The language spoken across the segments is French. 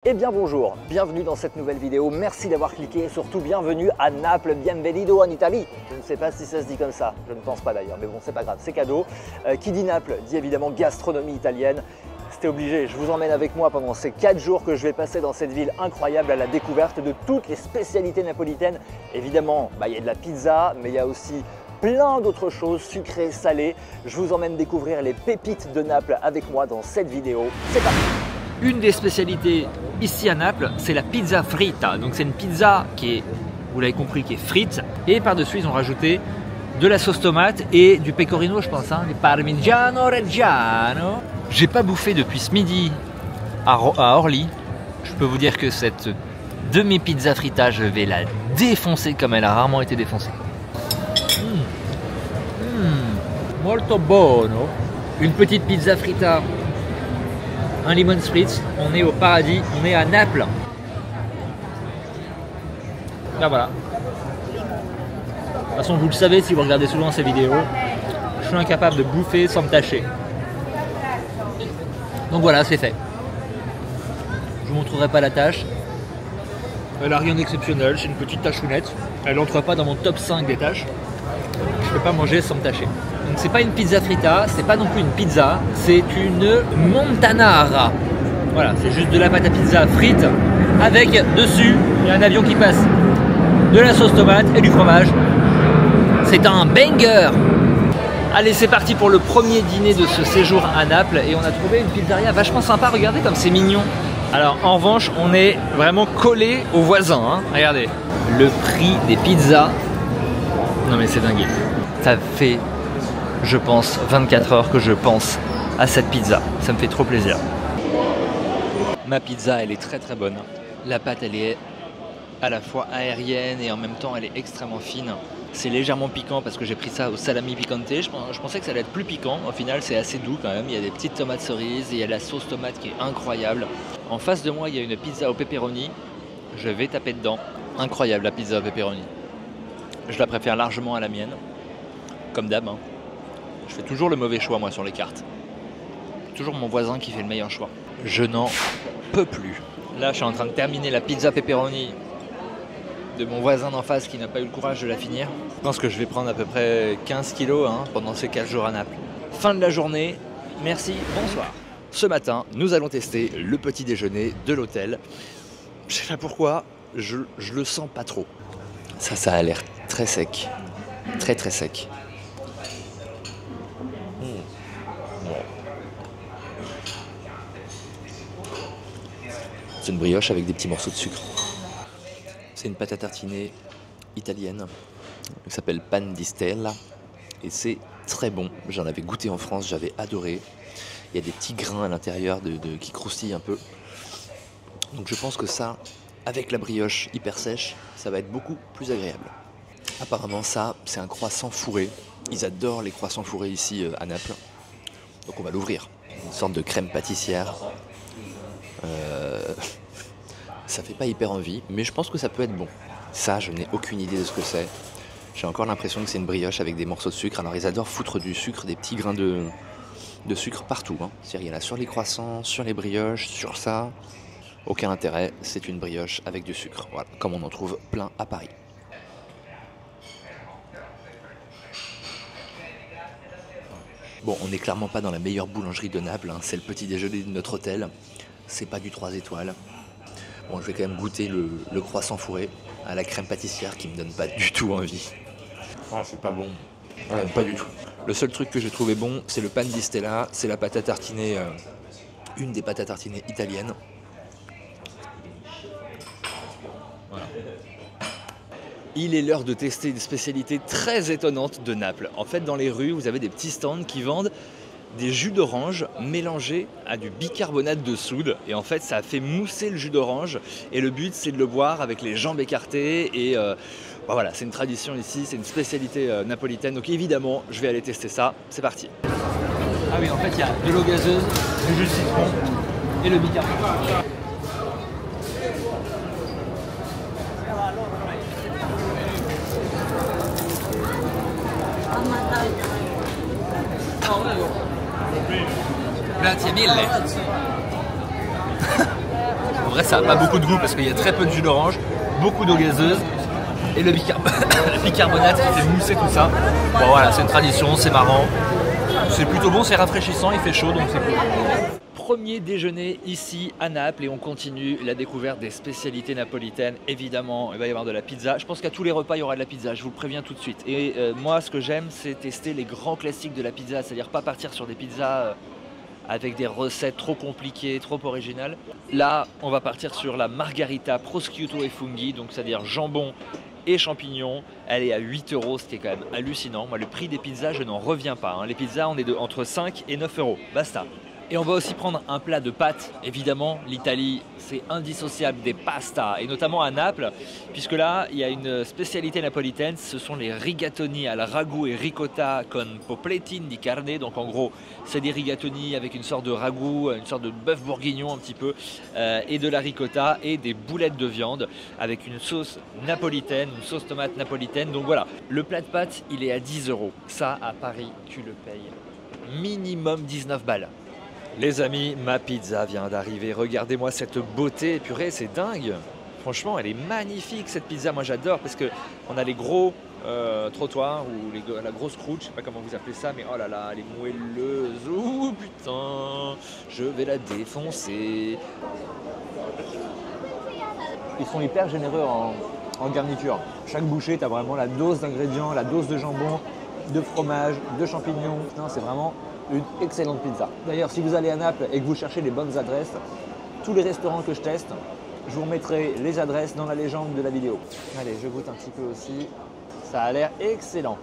Eh bien bonjour, bienvenue dans cette nouvelle vidéo, merci d'avoir cliqué et surtout bienvenue à Naples, bienvenido en Italie. Je ne sais pas si ça se dit comme ça, je ne pense pas d'ailleurs, mais bon c'est pas grave, c'est cadeau. Qui dit Naples dit évidemment gastronomie italienne. C'était obligé, je vous emmène avec moi pendant ces 4 jours que je vais passer dans cette ville incroyable à la découverte de toutes les spécialités napolitaines. Évidemment, il y a de la pizza, mais il y a aussi plein d'autres choses sucrées, salées. Je vous emmène découvrir les pépites de Naples avec moi dans cette vidéo. C'est parti! Une des spécialités ici à Naples, c'est la pizza fritta. Donc c'est une pizza qui est, vous l'avez compris, qui est frite. Et par-dessus, ils ont rajouté de la sauce tomate et du pecorino, je pense, du parmigiano reggiano. J'ai pas bouffé depuis ce midi à Orly. Je peux vous dire que cette demi-pizza fritta, je vais la défoncer comme elle a rarement été défoncée. Molto buono. Une petite pizza fritta. Un lemon spritz, on est au paradis, on est à Naples. Là voilà. De toute façon, vous le savez si vous regardez souvent ces vidéos, je suis incapable de bouffer sans me tâcher. Donc voilà, c'est fait. Je vous montrerai pas la tâche. Elle n'a rien d'exceptionnel, c'est une petite tâchounette. Elle n'entre pas dans mon top 5 des tâches. Je peux pas manger sans me tâcher. Donc c'est pas une pizza fritta, c'est pas non plus une pizza, c'est une montanara. Voilà, c'est juste de la pâte à pizza frite avec dessus, il y a un avion qui passe, de la sauce tomate et du fromage. C'est un banger. Allez, c'est parti pour le premier dîner de ce séjour à Naples et on a trouvé une pizzeria vachement sympa, regardez comme c'est mignon. Alors en revanche, on est vraiment collé aux voisins, hein. Regardez. Le prix des pizzas, non mais c'est dingue. Ça fait, je pense, 24 heures que je pense à cette pizza. Ça me fait trop plaisir. Ma pizza, elle est très très bonne. La pâte, elle est à la fois aérienne et en même temps, elle est extrêmement fine. C'est légèrement piquant parce que j'ai pris ça au salami piquante. Je pensais que ça allait être plus piquant. Au final, c'est assez doux quand même. Il y a des petites tomates cerises et il y a la sauce tomate qui est incroyable. En face de moi, il y a une pizza au pepperoni. Je vais taper dedans. Incroyable la pizza au pepperoni. Je la préfère largement à la mienne. Comme d'hab, hein. Je fais toujours le mauvais choix moi sur les cartes. Toujours mon voisin qui fait le meilleur choix. Je n'en peux plus. Là, je suis en train de terminer la pizza pepperoni de mon voisin d'en face qui n'a pas eu le courage de la finir. Je pense que je vais prendre à peu près 15 kilos pendant ces 4 jours à Naples. Fin de la journée, merci, bonsoir. Ce matin, nous allons tester le petit déjeuner de l'hôtel. Je sais pas pourquoi, je le sens pas trop. Ça a l'air très sec, très très sec. C'est une brioche avec des petits morceaux de sucre. C'est une pâte à tartiner italienne qui s'appelle Pan di Stella et c'est très bon. J'en avais goûté en France, j'avais adoré. Il y a des petits grains à l'intérieur qui croustillent un peu. Donc je pense que ça, avec la brioche hyper sèche, ça va être beaucoup plus agréable. Apparemment ça, c'est un croissant fourré. Ils adorent les croissants fourrés ici à Naples. Donc on va l'ouvrir. Une sorte de crème pâtissière. Ça fait pas hyper envie, mais je pense que ça peut être bon. Ça, je n'ai aucune idée de ce que c'est. J'ai encore l'impression que c'est une brioche avec des morceaux de sucre. Alors ils adorent foutre du sucre, des petits grains de sucre partout. C'est-à-dire, il y en a sur les croissants, sur les brioches, sur ça. Aucun intérêt, c'est une brioche avec du sucre. Voilà, comme on en trouve plein à Paris. Bon, on n'est clairement pas dans la meilleure boulangerie de Naples. C'est le petit déjeuner de notre hôtel. C'est pas du 3 étoiles. Bon, je vais quand même goûter le croissant fourré à la crème pâtissière qui me donne pas du tout envie. Ah, c'est pas bon. Ouais, pas du tout. Le seul truc que j'ai trouvé bon, c'est le pan di Stella. C'est la pâte à tartiner, une des pâtes à tartiner italiennes. Voilà. Il est l'heure de tester une spécialité très étonnante de Naples. En fait, dans les rues, vous avez des petits stands qui vendent des jus d'orange mélangés à du bicarbonate de soude et en fait ça a fait mousser le jus d'orange et le but c'est de le boire avec les jambes écartées et voilà, c'est une tradition ici, c'est une spécialité napolitaine, donc évidemment je vais aller tester ça, c'est parti. Ah oui, en fait il y a de l'eau gazeuse, du jus de citron et le bicarbonate. Grazie mille. ça n'a pas beaucoup de goût parce qu'il y a très peu de jus d'orange, beaucoup d'eau gazeuse et le bicarbonate qui fait mousser tout ça. Bon voilà, c'est une tradition, c'est marrant. C'est plutôt bon, c'est rafraîchissant, il fait chaud donc c'est cool. Premier déjeuner ici à Naples et on continue la découverte des spécialités napolitaines. Évidemment, il va y avoir de la pizza. Je pense qu'à tous les repas, il y aura de la pizza, je vous le préviens tout de suite. Et moi, ce que j'aime, c'est tester les grands classiques de la pizza, c'est-à-dire pas partir sur des pizzas avec des recettes trop compliquées, trop originales. Là, on va partir sur la margarita prosciutto e funghi, donc c'est-à-dire jambon et champignons. Elle est à 8 €, ce qui est quand même hallucinant. Moi, le prix des pizzas, je n'en reviens pas. Les pizzas, on est entre 5 et 9 €. Basta. Et on va aussi prendre un plat de pâtes. Évidemment, l'Italie, c'est indissociable des pastas, et notamment à Naples, puisque là, il y a une spécialité napolitaine, ce sont les rigatoni al ragout et ricotta con popletin di carne. Donc en gros, c'est des rigatoni avec une sorte de ragout, une sorte de bœuf bourguignon un petit peu, et de la ricotta et des boulettes de viande avec une sauce napolitaine, une sauce tomate napolitaine. Donc voilà, le plat de pâtes, il est à 10 €. Ça, à Paris, tu le payes minimum 19 balles. Les amis, ma pizza vient d'arriver. Regardez-moi cette beauté. Purée, c'est dingue. Franchement, elle est magnifique cette pizza. Moi, j'adore parce que on a les gros trottoirs ou la grosse croûte. Je sais pas comment vous appelez ça, mais oh là là, elle est moelleuse. Ouh putain, je vais la défoncer. Ils sont hyper généreux en garniture. Chaque bouchée, tu as vraiment la dose d'ingrédients, la dose de jambon, de fromage, de champignons. C'est vraiment une excellente pizza. D'ailleurs, si vous allez à Naples et que vous cherchez les bonnes adresses, tous les restaurants que je teste, je vous remettrai les adresses dans la légende de la vidéo. Allez, je goûte un petit peu aussi. Ça a l'air excellent.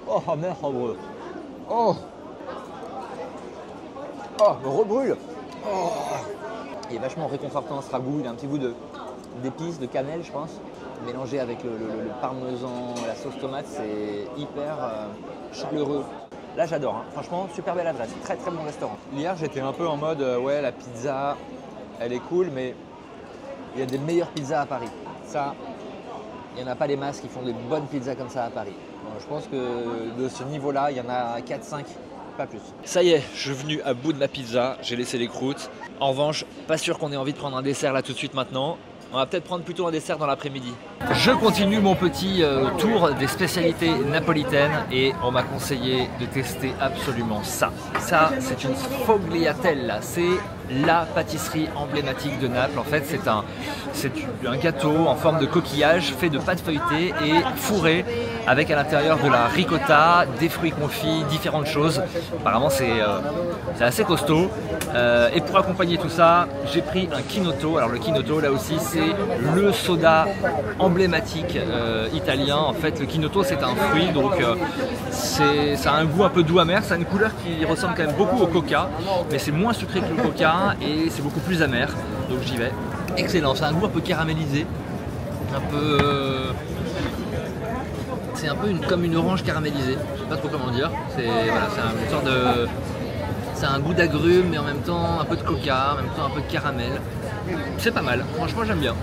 Oh merde, oh, me rebrûle. Oh. Il est vachement réconfortant ce ragoût. Il a un petit goût d'épices, de cannelle, je pense. Mélangé avec le parmesan, la sauce tomate, c'est hyper chaleureux. Là, j'adore. Franchement, super belle adresse. Très, très bon restaurant. Hier, j'étais un peu en mode, ouais, la pizza, elle est cool, mais il y a des meilleures pizzas à Paris. Ça, il n'y en a pas des masses qui font des bonnes pizzas comme ça à Paris. Donc, je pense que de ce niveau-là, il y en a 4-5, pas plus. Ça y est, je suis venu à bout de ma pizza. J'ai laissé les croûtes. En revanche, pas sûr qu'on ait envie de prendre un dessert là tout de suite maintenant. On va peut-être prendre plutôt un dessert dans l'après-midi. Je continue mon petit tour des spécialités napolitaines et on m'a conseillé de tester absolument ça. Ça, c'est une sfogliatella. C'est la pâtisserie emblématique de Naples. En fait, c'est un gâteau en forme de coquillage fait de pâte feuilletée et fourré avec à l'intérieur de la ricotta, des fruits confits, différentes choses. Apparemment, c'est assez costaud. Et pour accompagner tout ça, j'ai pris un Kinotto. Alors le Kinotto, là aussi, c'est le soda emblématique italien. En fait, le Kinotto, c'est un fruit, donc ça a un goût un peu doux amer. Ça a une couleur qui ressemble quand même beaucoup au coca, mais c'est moins sucré que le coca et c'est beaucoup plus amer. Donc j'y vais. Excellent, c'est un goût un peu caramélisé, un peu... c'est un peu comme une orange caramélisée. Je sais pas trop comment dire. Voilà, c'est une sorte de... C'est un goût d'agrumes, mais en même temps un peu de coca, en même temps un peu de caramel. C'est pas mal, franchement j'aime bien.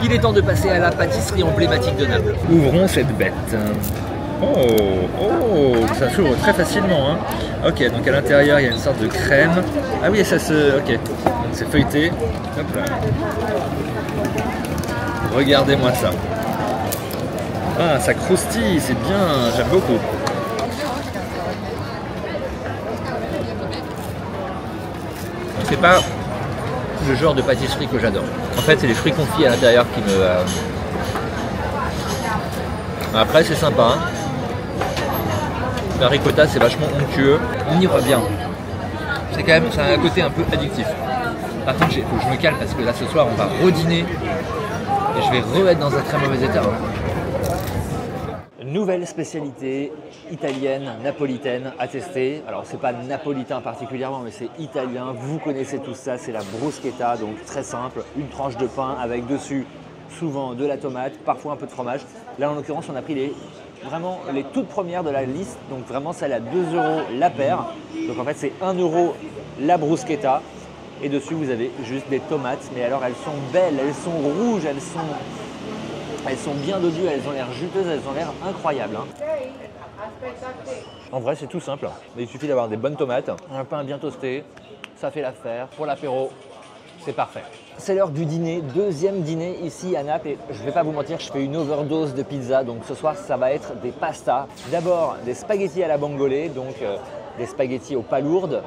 Il est temps de passer à la pâtisserie emblématique de Naples. Ouvrons cette bête. Oh, ça s'ouvre très facilement. Hein. Ok, donc à l'intérieur il y a une sorte de crème. Ah oui, ça se... Ok, donc c'est feuilleté. Hop là. Regardez-moi ça. Ah, ça croustille, c'est bien, j'aime beaucoup. C'est pas le genre de pâtisserie que j'adore. En fait, c'est les fruits confits à l'intérieur qui me... Après, c'est sympa. Hein. La ricotta, c'est vachement onctueux. On y voit bien. C'est quand même, ça a un côté un peu addictif. Par contre, il faut que je me calme parce que là, ce soir, on va redîner. Et je vais re-être dans un très mauvais état. Nouvelle spécialité italienne, napolitaine à tester. Alors c'est pas napolitain particulièrement, mais c'est italien. Vous connaissez tout ça, c'est la bruschetta, donc très simple. Une tranche de pain avec dessus souvent de la tomate, parfois un peu de fromage. Là en l'occurrence, on a pris vraiment les toutes premières de la liste, donc vraiment celle à 2 € la paire. Donc en fait c'est 1 € la bruschetta. Et dessus vous avez juste des tomates, mais alors elles sont belles, elles sont rouges, elles sont bien dodues, elles ont l'air juteuses, elles ont l'air incroyables. Hein. En vrai, c'est tout simple. Il suffit d'avoir des bonnes tomates, un pain bien toasté, ça fait l'affaire. Pour l'apéro, c'est parfait. C'est l'heure du dîner, deuxième dîner ici à Naples. Et je ne vais pas vous mentir, je fais une overdose de pizza. Donc ce soir, ça va être des pastas. D'abord, des spaghettis à la vongole, donc des spaghettis aux palourdes.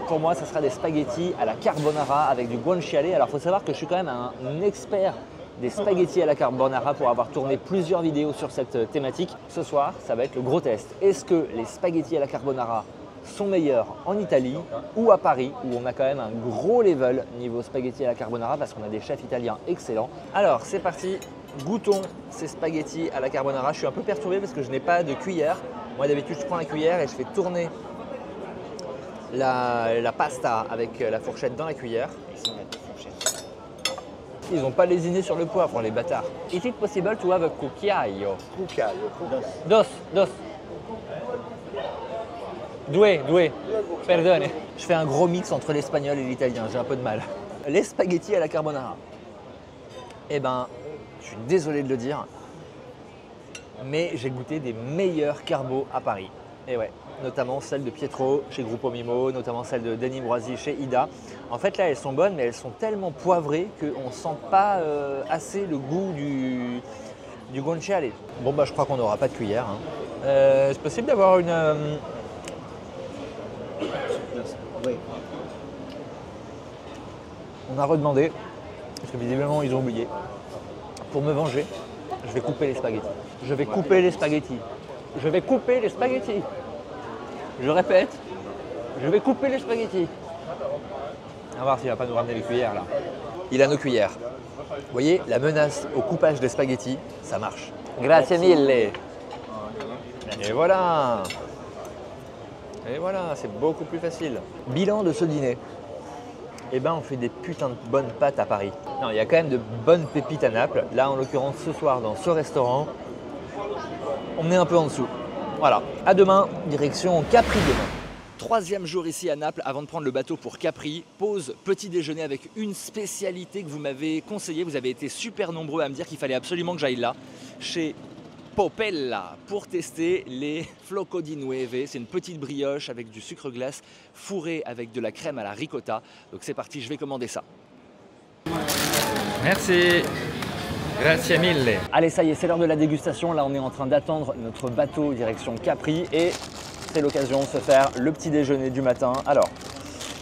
Pour moi, ça sera des spaghettis à la carbonara avec du guanciale. Alors il faut savoir que je suis quand même un expert des spaghettis à la carbonara pour avoir tourné plusieurs vidéos sur cette thématique. Ce soir, ça va être le gros test. Est-ce que les spaghettis à la carbonara sont meilleurs en Italie ou à Paris, où on a quand même un gros level niveau spaghettis à la carbonara parce qu'on a des chefs italiens excellents. Alors c'est parti, goûtons ces spaghettis à la carbonara. Je suis un peu perturbé parce que je n'ai pas de cuillère. Moi d'habitude je prends la cuillère et je fais tourner la pasta avec la fourchette dans la cuillère. Ils n'ont pas lésiné sur le poivre, les bâtards. Is it possible to have a cucchiaio? Cucchiaio. Dos. Due. Perdone. Je fais un gros mix entre l'espagnol et l'italien, j'ai un peu de mal. Les spaghettis à la carbonara. Eh ben, je suis désolé de le dire, mais j'ai goûté des meilleurs carbos à Paris. Et ouais, notamment celle de Pietro chez Gruppo Mimo, notamment celle de Denis Broisi chez Ida. En fait, là, elles sont bonnes, mais elles sont tellement poivrées qu'on ne sent pas assez le goût du guanciale. Bon, bah, je crois qu'on n'aura pas de cuillère. Hein. C'est possible d'avoir une... Oui. On a redemandé, parce que visiblement, ils ont oublié. Pour me venger, je vais couper les spaghettis. Je vais couper les spaghettis. Je répète, je vais couper les spaghettis. On va voir s'il ne va pas nous ramener les cuillères là. Il a nos cuillères. Vous voyez, la menace au coupage des spaghettis, ça marche. Grazie mille. Et voilà. Et voilà, c'est beaucoup plus facile. Bilan de ce dîner. Eh ben, on fait des putains de bonnes pâtes à Paris. Non, il y a quand même de bonnes pépites à Naples. Là, en l'occurrence, ce soir, dans ce restaurant, on est un peu en dessous. Voilà. À demain, direction Capri demain. Troisième jour ici à Naples, avant de prendre le bateau pour Capri. Pause, petit déjeuner avec une spécialité que vous m'avez conseillée. Vous avez été super nombreux à me dire qu'il fallait absolument que j'aille là, chez Popella, pour tester les flocco di neve. C'est une petite brioche avec du sucre glace fourré avec de la crème à la ricotta. Donc c'est parti, je vais commander ça. Merci. Grazie mille. Allez, ça y est, c'est l'heure de la dégustation. Là, on est en train d'attendre notre bateau direction Capri et c'est l'occasion de se faire le petit déjeuner du matin. Alors,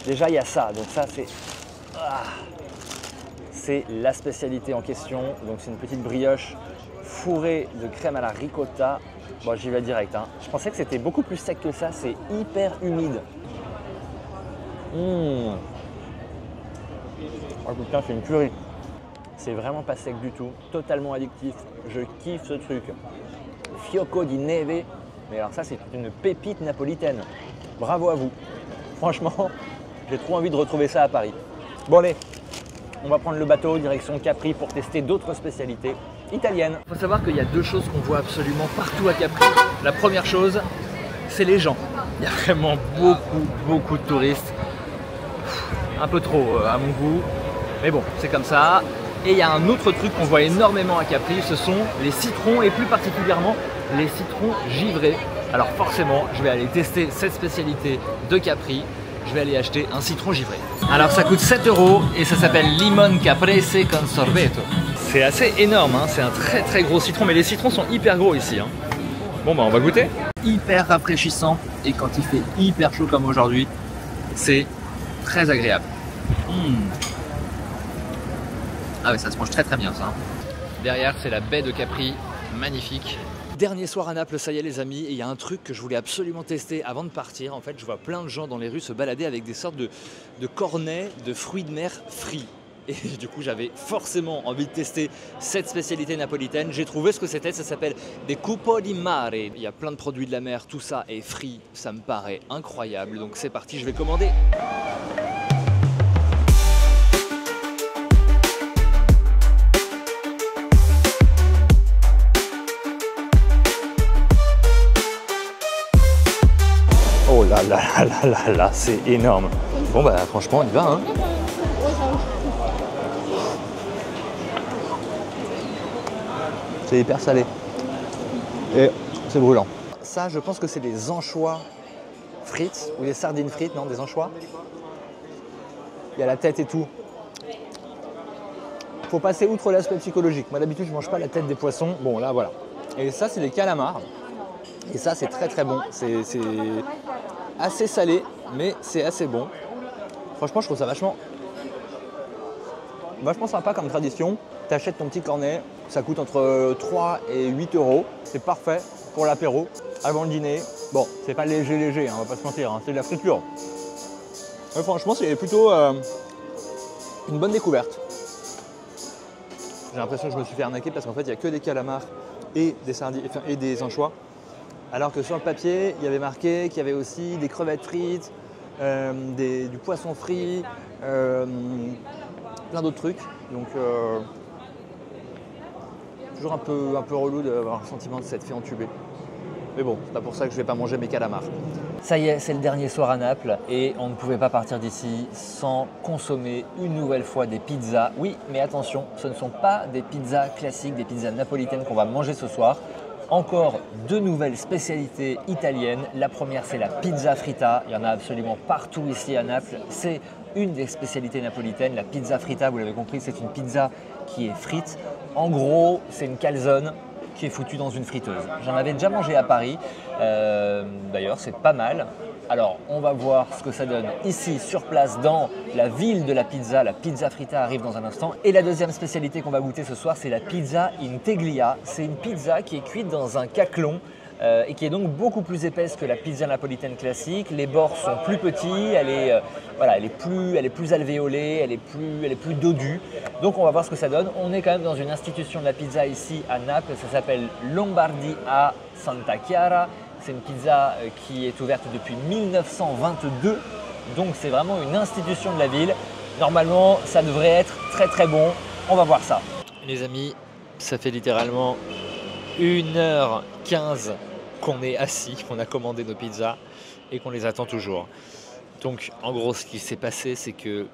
déjà, il y a ça. Donc ça, c'est la spécialité en question. Donc c'est une petite brioche fourrée de crème à la ricotta. Bon, j'y vais direct. Hein. Je pensais que c'était beaucoup plus sec que ça. C'est hyper humide. Oh putain, c'est une tuerie. C'est vraiment pas sec du tout, totalement addictif. Je kiffe ce truc. Fiocco di neve. Mais alors ça, c'est une pépite napolitaine. Bravo à vous. Franchement, j'ai trop envie de retrouver ça à Paris. Bon allez, on va prendre le bateau direction Capri pour tester d'autres spécialités italiennes. Il faut savoir qu'il y a deux choses qu'on voit absolument partout à Capri. La première chose, c'est les gens. Il y a vraiment beaucoup de touristes. Un peu trop à mon goût. Mais bon, c'est comme ça. Et il y a un autre truc qu'on voit énormément à Capri, ce sont les citrons et plus particulièrement les citrons givrés. Alors forcément, je vais aller tester cette spécialité de Capri. Je vais aller acheter un citron givré. Alors ça coûte 7 € et ça s'appelle Limon Caprese con Sorbetto. C'est assez énorme, hein. C'est un très gros citron, mais les citrons sont hyper gros ici. Hein. Bon bah on va goûter. Hyper rafraîchissant et quand il fait hyper chaud comme aujourd'hui, c'est très agréable. Ah ouais, ça se mange très bien ça. Derrière, c'est la baie de Capri, magnifique. Dernier soir à Naples, ça y est les amis, et il y a un truc que je voulais absolument tester avant de partir. En fait, je vois plein de gens dans les rues se balader avec des sortes de cornets de fruits de mer frits. Et du coup, j'avais forcément envie de tester cette spécialité napolitaine. J'ai trouvé ce que c'était, ça s'appelle des cupo di mare. Il y a plein de produits de la mer, tout ça est frit, ça me paraît incroyable. Donc c'est parti, je vais commander. Oh là là, c'est énorme. Bon bah franchement on y va hein. C'est hyper salé. Et c'est brûlant. Ça je pense que c'est des anchois frites ou des sardines frites, non, des anchois. Il y a la tête et tout. Faut passer outre l'aspect psychologique. Moi d'habitude je mange pas la tête des poissons. Bon là voilà. Et ça c'est des calamars. Et ça c'est très très bon. C'est assez salé mais c'est assez bon. Franchement je trouve ça vachement sympa comme tradition. Tu achètes ton petit cornet, ça coûte entre 3 et 8 euros. C'est parfait pour l'apéro, avant le dîner. Bon, c'est pas léger, hein, on va pas se mentir, hein, c'est de la friture. Mais franchement, c'est plutôt une bonne découverte. J'ai l'impression que je me suis fait arnaquer parce qu'en fait, il n'y a que des calamars et des sardines et des anchois. Alors que sur le papier, il y avait marqué qu'il y avait aussi des crevettes frites, du poisson frit, plein d'autres trucs. Donc, toujours un peu relou d'avoir le sentiment de s'être fait entuber. Mais bon, c'est pas pour ça que je vais pas manger mes calamars. Ça y est, c'est le dernier soir à Naples et on ne pouvait pas partir d'ici sans consommer une nouvelle fois des pizzas. Oui, mais attention, ce ne sont pas des pizzas classiques, des pizzas napolitaines qu'on va manger ce soir. Encore deux nouvelles spécialités italiennes. La première, c'est la pizza fritta. Il y en a absolument partout ici à Naples. C'est une des spécialités napolitaines. La pizza fritta, vous l'avez compris, c'est une pizza qui est frite. En gros, c'est une calzone qui est foutue dans une friteuse. J'en avais déjà mangé à Paris. D'ailleurs, c'est pas mal. Alors, on va voir ce que ça donne ici, sur place, dans la ville de la pizza. La pizza fritta arrive dans un instant. Et la deuxième spécialité qu'on va goûter ce soir, c'est la pizza in teglia. C'est une pizza qui est cuite dans un caclon et qui est donc beaucoup plus épaisse que la pizza napolitaine classique. Les bords sont plus petits, elle est plus alvéolée, elle est plus dodue. Donc, on va voir ce que ça donne. On est quand même dans une institution de la pizza ici à Naples. Ça s'appelle Lombardi a Santa Chiara. C'est une pizza qui est ouverte depuis 1922, donc c'est vraiment une institution de la ville. Normalement, ça devrait être très très bon. On va voir ça. Les amis, ça fait littéralement 1h15 qu'on est assis, qu'on a commandé nos pizzas et qu'on les attend toujours. Donc en gros, ce qui s'est passé, c'est que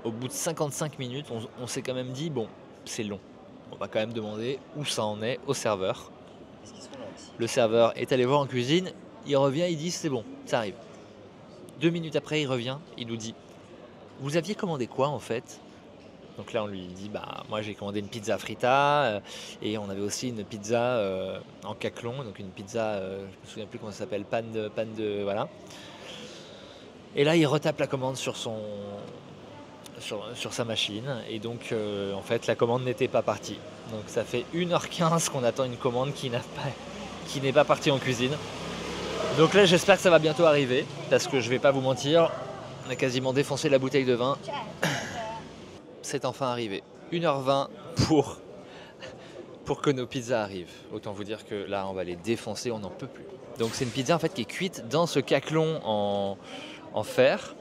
au bout de 55 minutes, on s'est quand même dit, bon, c'est long. On va quand même demander où ça en est au serveur. Le serveur est allé voir en cuisine, il revient, il dit c'est bon, ça arrive. 2 minutes après, il revient, il nous dit vous aviez commandé quoi en fait? Donc là, on lui dit bah moi j'ai commandé une pizza fritta et on avait aussi une pizza en caclon, donc une pizza, je me souviens plus comment ça s'appelle, panne de voilà. Et là, il retape la commande sur sa machine et donc en fait la commande n'était pas partie. Donc ça fait 1h15 qu'on attend une commande qui n'est pas partie en cuisine. Donc là j'espère que ça va bientôt arriver parce que je vais pas vous mentir, on a quasiment défoncé la bouteille de vin. C'est enfin arrivé. 1h20 pour que nos pizzas arrivent. Autant vous dire que là on va les défoncer, on n'en peut plus. Donc c'est une pizza en fait qui est cuite dans ce caclon en fer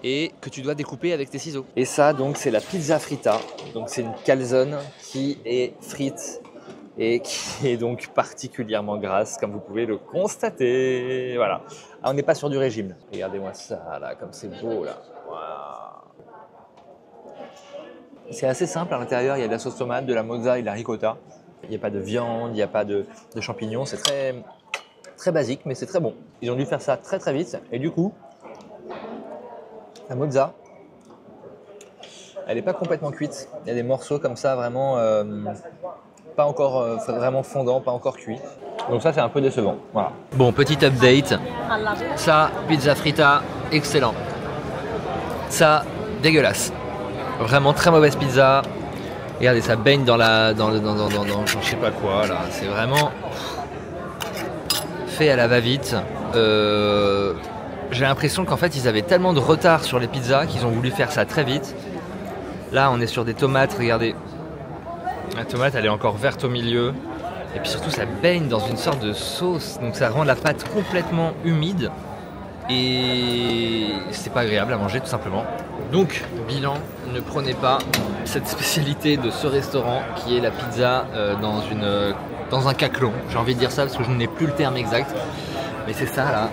et que tu dois découper avec tes ciseaux. Et ça donc c'est la pizza fritta. Donc c'est une calzone qui est frite et qui est donc particulièrement grasse, comme vous pouvez le constater. Voilà. Ah, on n'est pas sur du régime. Regardez-moi ça, là, comme c'est beau, là. Wow. C'est assez simple à l'intérieur. Il y a de la sauce tomate, de la mozza et de la ricotta. Il n'y a pas de viande, il n'y a pas de champignons. C'est très, très basique, mais c'est très bon. Ils ont dû faire ça très très vite. Et du coup, la mozza, elle n'est pas complètement cuite. Il y a des morceaux comme ça, vraiment... pas encore vraiment fondant, pas encore cuit. Donc ça c'est un peu décevant. Voilà. Bon, petit update. Ça, pizza fritta, excellent. Ça, dégueulasse. Vraiment très mauvaise pizza. Regardez, ça baigne dans je sais pas quoi là. C'est vraiment fait à la va-vite. J'ai l'impression qu'en fait ils avaient tellement de retard sur les pizzas qu'ils ont voulu faire ça très vite. Là on est sur des tomates, regardez. La tomate, elle est encore verte au milieu. Et puis surtout, ça baigne dans une sorte de sauce. Donc ça rend la pâte complètement humide. Et c'est pas agréable à manger, tout simplement. Donc, bilan, ne prenez pas cette spécialité de ce restaurant qui est la pizza dans un caclon. J'ai envie de dire ça parce que je n'ai plus le terme exact. Mais c'est ça, là.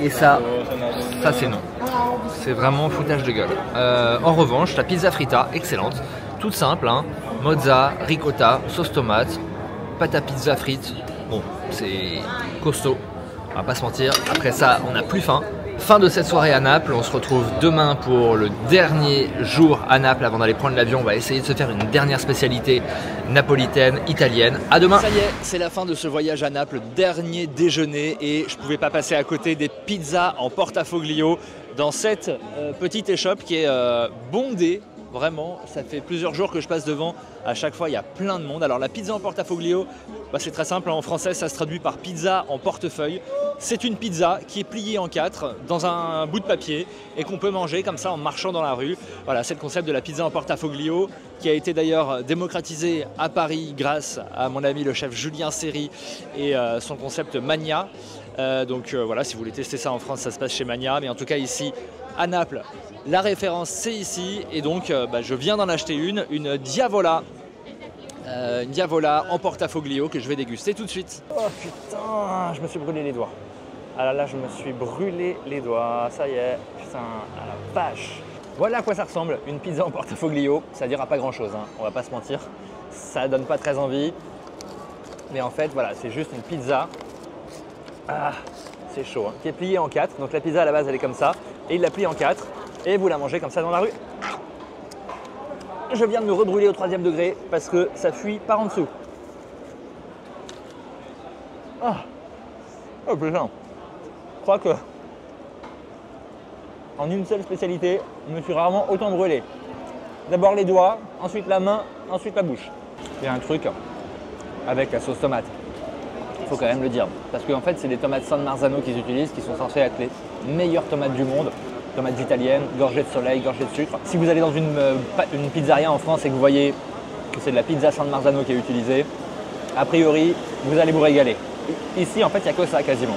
Et ça c'est non. C'est vraiment foutage de gueule. En revanche, la pizza fritta, excellente. Toute simple, hein. Mozza, ricotta, sauce tomate, pâte à pizza frite. Bon, c'est costaud, on va pas se mentir. Après ça, on n'a plus faim. Fin de cette soirée à Naples, on se retrouve demain pour le dernier jour à Naples avant d'aller prendre l'avion. On va essayer de se faire une dernière spécialité napolitaine, italienne. À demain. Ça y est, c'est la fin de ce voyage à Naples, dernier déjeuner et je ne pouvais pas passer à côté des pizzas en portafoglio dans cette petite échoppe qui est bondée. Vraiment, ça fait plusieurs jours que je passe devant. À chaque fois, il y a plein de monde. Alors la pizza en portafoglio, c'est très simple. En français, ça se traduit par pizza en portefeuille. C'est une pizza qui est pliée en 4 dans un bout de papier et qu'on peut manger comme ça en marchant dans la rue. Voilà, c'est le concept de la pizza en portafoglio qui a été d'ailleurs démocratisé à Paris grâce à mon ami le chef Julien Serry et son concept Mania. Voilà, si vous voulez tester ça en France, ça se passe chez Mania. Mais en tout cas ici, à Naples, la référence c'est ici et donc je viens d'en acheter une Diavola. Une Diavola en portafoglio que je vais déguster tout de suite. Oh putain, je me suis brûlé les doigts. Ah là, je me suis brûlé les doigts, ça y est, putain, à la vache. Voilà à quoi ça ressemble, une pizza en portafoglio. Ça dira pas grand chose, hein, on va pas se mentir. Ça donne pas très envie. Mais en fait, voilà, c'est juste une pizza. Ah, c'est chaud, hein, qui est pliée en 4. Donc la pizza à la base, elle est comme ça. Et il la plie en 4. Et vous la mangez comme ça dans la rue. Je viens de me rebrûler au 3e degré parce que ça fuit par en dessous. Ah. Oh putain. Je crois que en une seule spécialité, je me suis rarement autant brûlé. D'abord les doigts, ensuite la main, ensuite la bouche. Il y a un truc avec la sauce tomate. Il faut quand même le dire. Parce qu'en fait, c'est des tomates San Marzano qu'ils utilisent, qui sont censées être les meilleures tomates du monde. Tomates italiennes, gorgées de soleil, gorgées de sucre. Si vous allez dans une pizzeria en France et que vous voyez que c'est de la pizza San Marzano qui est utilisée, a priori, vous allez vous régaler. Ici, en fait, il n'y a que ça quasiment.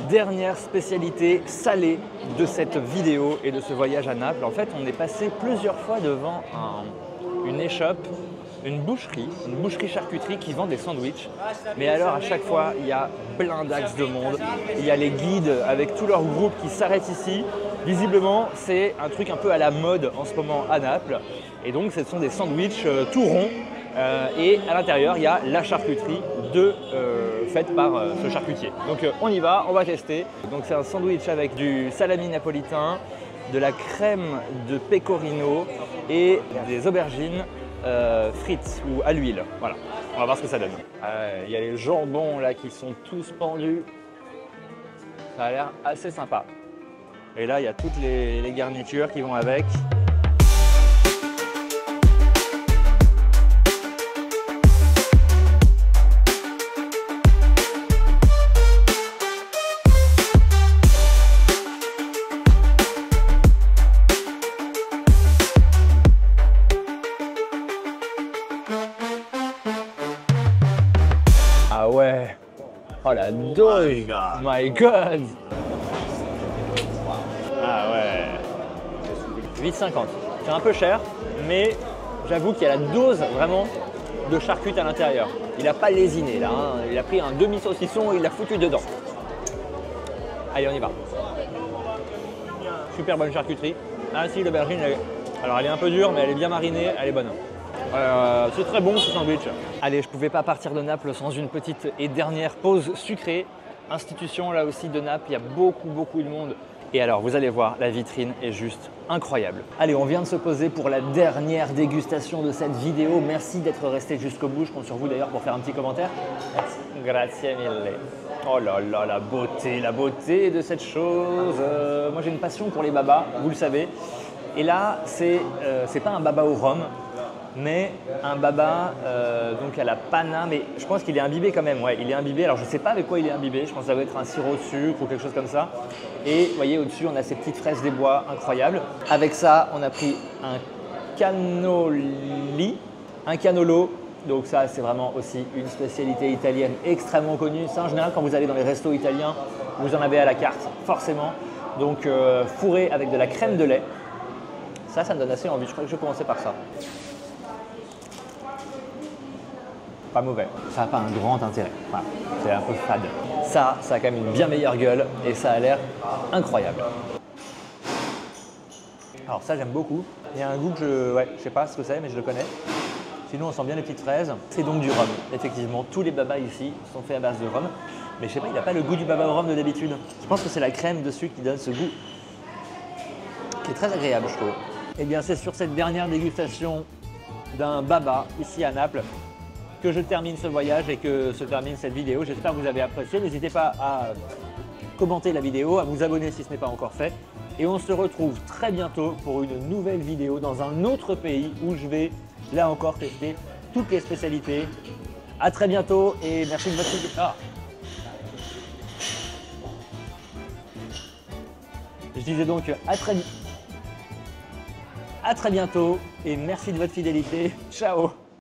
Dernière spécialité salée de cette vidéo et de ce voyage à Naples. En fait, on est passé plusieurs fois devant une échoppe, une boucherie charcuterie qui vend des sandwichs. Mais alors, à chaque fois, il y a plein d'axes de monde. Il y a les guides avec tout leur groupe qui s'arrêtent ici. Visiblement, c'est un truc un peu à la mode en ce moment à Naples. Et donc, ce sont des sandwichs tout ronds. Et à l'intérieur, il y a la charcuterie faite par ce charcutier. Donc, on y va, on va tester. Donc, c'est un sandwich avec du salami napolitain, de la crème de pecorino et des aubergines frites ou à l'huile. Voilà, on va voir ce que ça donne. Il y a les jambons là qui sont tous pendus. Ça a l'air assez sympa. Et là, il y a toutes les garnitures qui vont avec. Ah ouais. Oh la dose. My God. Ah ouais. 8,50. C'est un peu cher, mais j'avoue qu'il y a la dose vraiment de charcute à l'intérieur. Il n'a pas lésiné là, hein. Il a pris un demi-saucisson et il l'a foutu dedans. Allez, on y va. Super bonne charcuterie. Ah si, l'aubergine, alors elle est un peu dure, mais elle est bien marinée, elle est bonne. C'est très bon ce sandwich. Allez, je ne pouvais pas partir de Naples sans une petite et dernière pause sucrée. Institution là aussi de Naples, il y a beaucoup de monde. Et alors, vous allez voir, la vitrine est juste incroyable. Allez, on vient de se poser pour la dernière dégustation de cette vidéo. Merci d'être resté jusqu'au bout. Je compte sur vous d'ailleurs pour faire un petit commentaire. Merci. Grazie mille. Oh là là, la beauté de cette chose. Moi, j'ai une passion pour les babas, vous le savez. Et là, c'est pas un baba au rhum, mais un baba donc à la panna, mais je pense qu'il est imbibé quand même, ouais, il est imbibé, alors je ne sais pas avec quoi il est imbibé, je pense que ça doit être un sirop de sucre ou quelque chose comme ça. Et vous voyez au-dessus on a ces petites fraises des bois incroyables. Avec ça on a pris un cannoli, un cannolo, donc ça c'est vraiment aussi une spécialité italienne extrêmement connue. Ça en général quand vous allez dans les restos italiens, vous en avez à la carte, forcément. Donc fourré avec de la crème de lait, ça me donne assez envie, je crois que je vais commencer par ça. Pas mauvais, ça n'a pas un grand intérêt, voilà. C'est un peu fade. Ça a quand même une bien meilleure gueule et ça a l'air incroyable. Alors ça j'aime beaucoup, il y a un goût que je sais pas ce que c'est mais je le connais. Sinon, on sent bien les petites fraises. C'est donc du rhum. Effectivement, tous les babas ici sont faits à base de rhum. Mais je sais pas, il n'a pas le goût du baba au rhum de d'habitude. Je pense que c'est la crème dessus qui donne ce goût qui est très agréable, je trouve. Et bien, c'est sur cette dernière dégustation d'un baba ici à Naples que je termine ce voyage et que se termine cette vidéo. J'espère que vous avez apprécié. N'hésitez pas à commenter la vidéo, à vous abonner si ce n'est pas encore fait. Et on se retrouve très bientôt pour une nouvelle vidéo dans un autre pays où je vais, là encore, tester toutes les spécialités. À très bientôt et merci de votre fidélité. Je disais donc à très bientôt et merci de votre fidélité. Ciao.